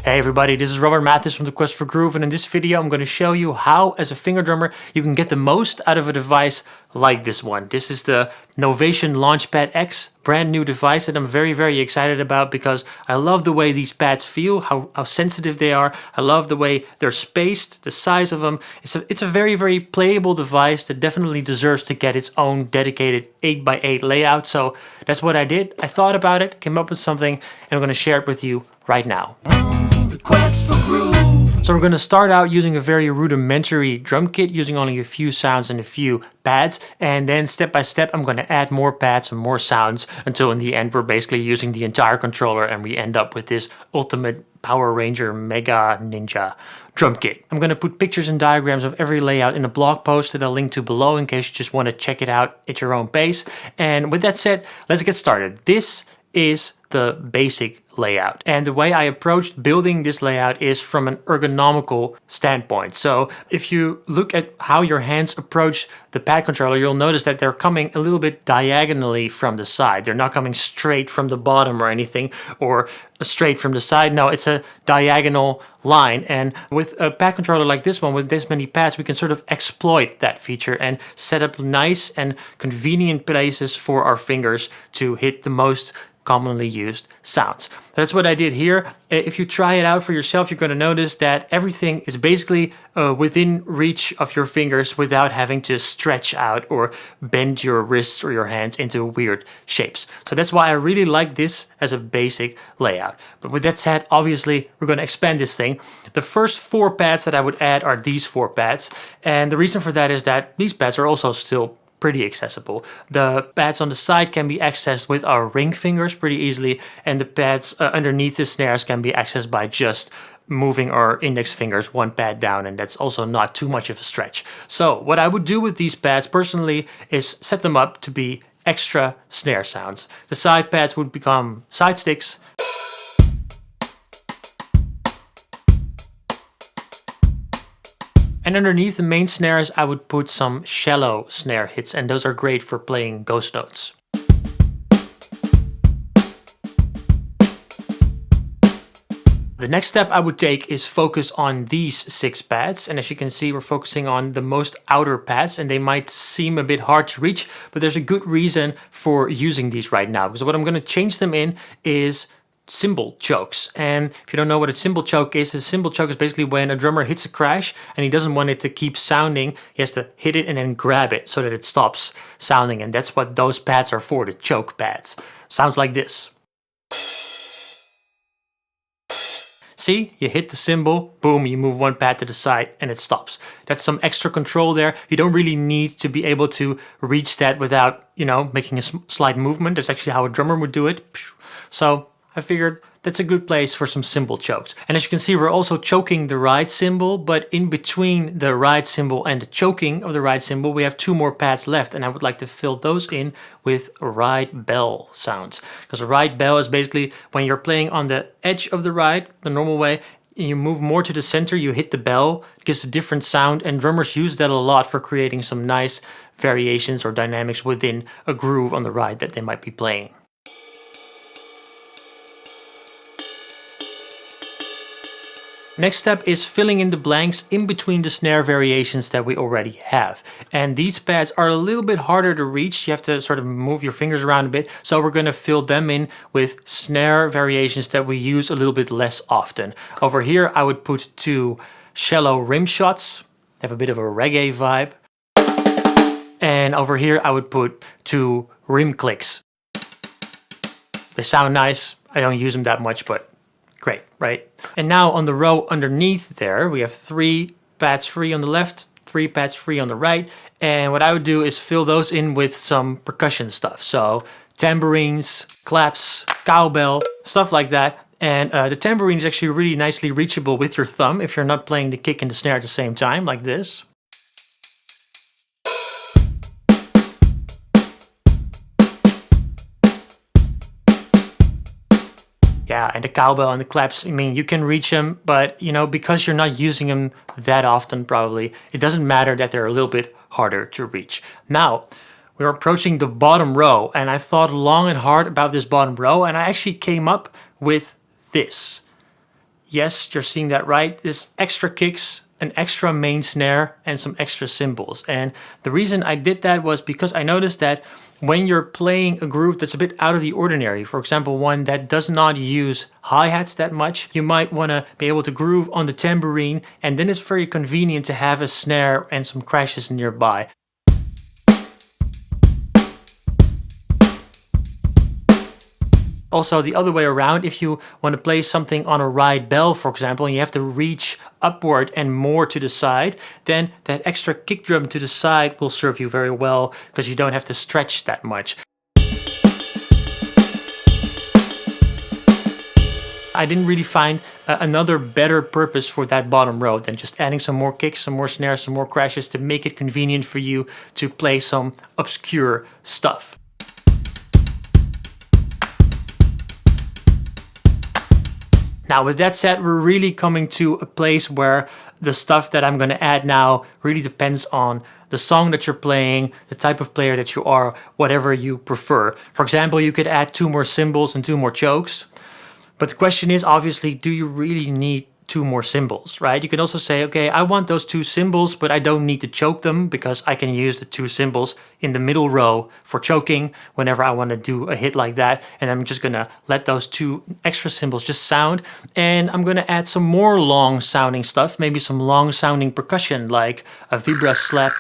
Hey everybody, this is Robert Mathis from The Quest for Groove, and in this video I'm going to show you how, as a finger drummer, you can get the most out of a device like this one. This is the Novation Launchpad X, brand new device that I'm very excited about because I love the way these pads feel, how sensitive they are. I love the way they're spaced, the size of them. It's a very playable device that definitely deserves to get its own dedicated 8x8 layout. So that's what I did. I thought about it, came up with something, and I'm going to share it with you right now. The Quest for Groove. So we're going to start out using a very rudimentary drum kit, using only a few sounds and a few pads, and then step by step I'm going to add more pads and more sounds until in the end we're basically using the entire controller and we end up with this ultimate Power Ranger Mega Ninja drum kit. I'm going to put pictures and diagrams of every layout in a blog post that I'll link to below in case you just want to check it out at your own pace. And with that said, let's get started. This is the basic layout. And the way I approached building this layout is from an ergonomical standpoint. So if you look at how your hands approach the pad controller, you'll notice that they're coming a little bit diagonally from the side. They're not coming straight from the bottom or anything, or straight from the side. No, it's a diagonal line. And with a pad controller like this one, with this many pads, we can sort of exploit that feature and set up nice and convenient places for our fingers to hit the most commonly used sounds. That's what I did here. If you try it out for yourself, you're going to notice that everything is basically within reach of your fingers without having to stretch out or bend your wrists or your hands into weird shapes. So that's why I really like this as a basic layout. But with that said, obviously we're going to expand this thing. The first 4 pads that I would add are these 4 pads. And the reason for that is that these pads are also still pretty accessible. The pads on the side can be accessed with our ring fingers pretty easily, and the pads underneath the snares can be accessed by just moving our index fingers 1 pad down, and that's also not too much of a stretch. So what I would do with these pads personally is set them up to be extra snare sounds. The side pads would become side sticks, and underneath the main snares, I would put some shallow snare hits, and those are great for playing ghost notes. The next step I would take is focus on these 6 pads, and as you can see, we're focusing on the most outer pads, and they might seem a bit hard to reach, but there's a good reason for using these right now, because what I'm going to change them in is cymbal chokes. And if you don't know what a cymbal choke is, a cymbal choke is basically when a drummer hits a crash and he doesn't want it to keep sounding. He has to hit it and then grab it so that it stops sounding, and that's what those pads are for, the choke pads. Sounds like this. See, you hit the cymbal, boom, you move 1 pad to the side and it stops. That's some extra control there. You don't really need to be able to reach that without, making a slight movement. That's actually how a drummer would do it. So I figured that's a good place for some cymbal chokes. And as you can see, we're also choking the right cymbal, but in between the right cymbal and the choking of the right cymbal, we have 2 more pads left, and I would like to fill those in with right bell sounds. Because a right bell is basically when you're playing on the edge of the right, the normal way, and you move more to the center, you hit the bell, it gives a different sound, and drummers use that a lot for creating some nice variations or dynamics within a groove on the right that they might be playing. Next step is filling in the blanks in between the snare variations that we already have. And these pads are a little bit harder to reach. You have to sort of move your fingers around a bit. So we're going to fill them in with snare variations that we use a little bit less often. Over here I would put 2 shallow rim shots. They have a bit of a reggae vibe. And over here I would put 2 rim clicks. They sound nice. I don't use them that much, but great, right? And now on the row underneath there, we have 3 pads free on the left, 3 pads free on the right. And what I would do is fill those in with some percussion stuff. So tambourines, claps, cowbell, stuff like that. And the tambourine is actually really nicely reachable with your thumb if you're not playing the kick and the snare at the same time, like this. Yeah, and the cowbell and the claps, I mean, you can reach them, but, because you're not using them that often, probably, it doesn't matter that they're a little bit harder to reach. Now, we're approaching the bottom row, and I thought long and hard about this bottom row, and I actually came up with this. Yes, you're seeing that right. This extra kicks, an extra main snare, and some extra cymbals. And the reason I did that was because I noticed that when you're playing a groove that's a bit out of the ordinary, for example, one that does not use hi-hats that much, you might want to be able to groove on the tambourine, and then it's very convenient to have a snare and some crashes nearby. Also, the other way around, if you want to play something on a ride bell, for example, and you have to reach upward and more to the side, then that extra kick drum to the side will serve you very well because you don't have to stretch that much. I didn't really find another better purpose for that bottom row than just adding some more kicks, some more snares, some more crashes to make it convenient for you to play some obscure stuff. Now, with that said, we're really coming to a place where the stuff that I'm going to add now really depends on the song that you're playing, the type of player that you are, whatever you prefer. For example, you could add 2 more cymbals and 2 more chokes. But the question is, obviously, do you really need 2 more cymbals, right? You can also say, okay, I want those 2 cymbals, but I don't need to choke them because I can use the 2 cymbals in the middle row for choking whenever I want to do a hit like that. And I'm just gonna let those 2 extra cymbals just sound. And I'm gonna add some more long sounding stuff, maybe some long sounding percussion like a vibra slap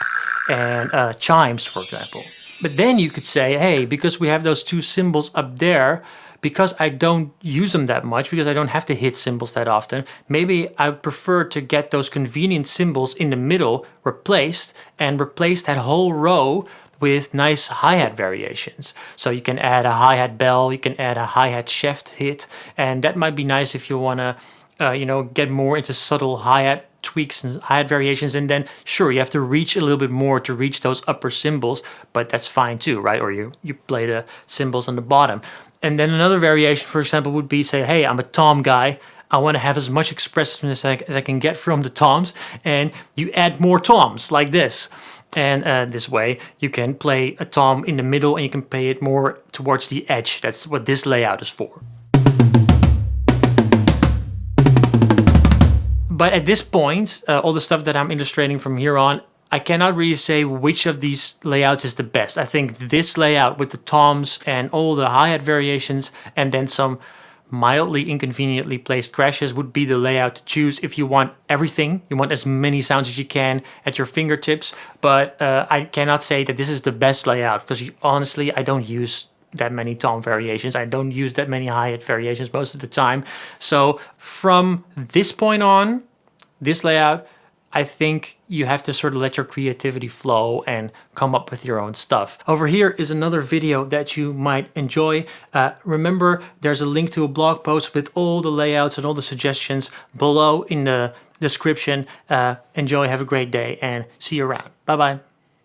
and chimes, for example. But then you could say, hey, because we have those 2 cymbals up there, because I don't use them that much, because I don't have to hit cymbals that often, maybe I prefer to get those convenient cymbals in the middle replaced and replace that whole row with nice hi-hat variations. So you can add a hi-hat bell, you can add a hi-hat shaft hit, and that might be nice if you want to get more into subtle hi-hat tweaks and hi-hat variations, and then sure, you have to reach a little bit more to reach those upper cymbals, but that's fine too, right? Or you play the cymbals on the bottom. And then another variation, for example, would be say, hey, I'm a tom guy. I want to have as much expressiveness as I can get from the toms, and you add more toms like this. And this way you can play a tom in the middle and you can play it more towards the edge. That's what this layout is for. But at this point, all the stuff that I'm illustrating from here on, I cannot really say which of these layouts is the best. I think this layout with the toms and all the hi-hat variations and then some mildly inconveniently placed crashes would be the layout to choose if you want everything. You want as many sounds as you can at your fingertips. But I cannot say that this is the best layout because honestly, I don't use that many tom variations. I don't use that many hi-hat variations most of the time. So from this point on, this layout, I think you have to sort of let your creativity flow and come up with your own stuff. Over here is another video that you might enjoy. Remember, there's a link to a blog post with all the layouts and all the suggestions below in the description. Enjoy, have a great day, and see you around. Bye-bye.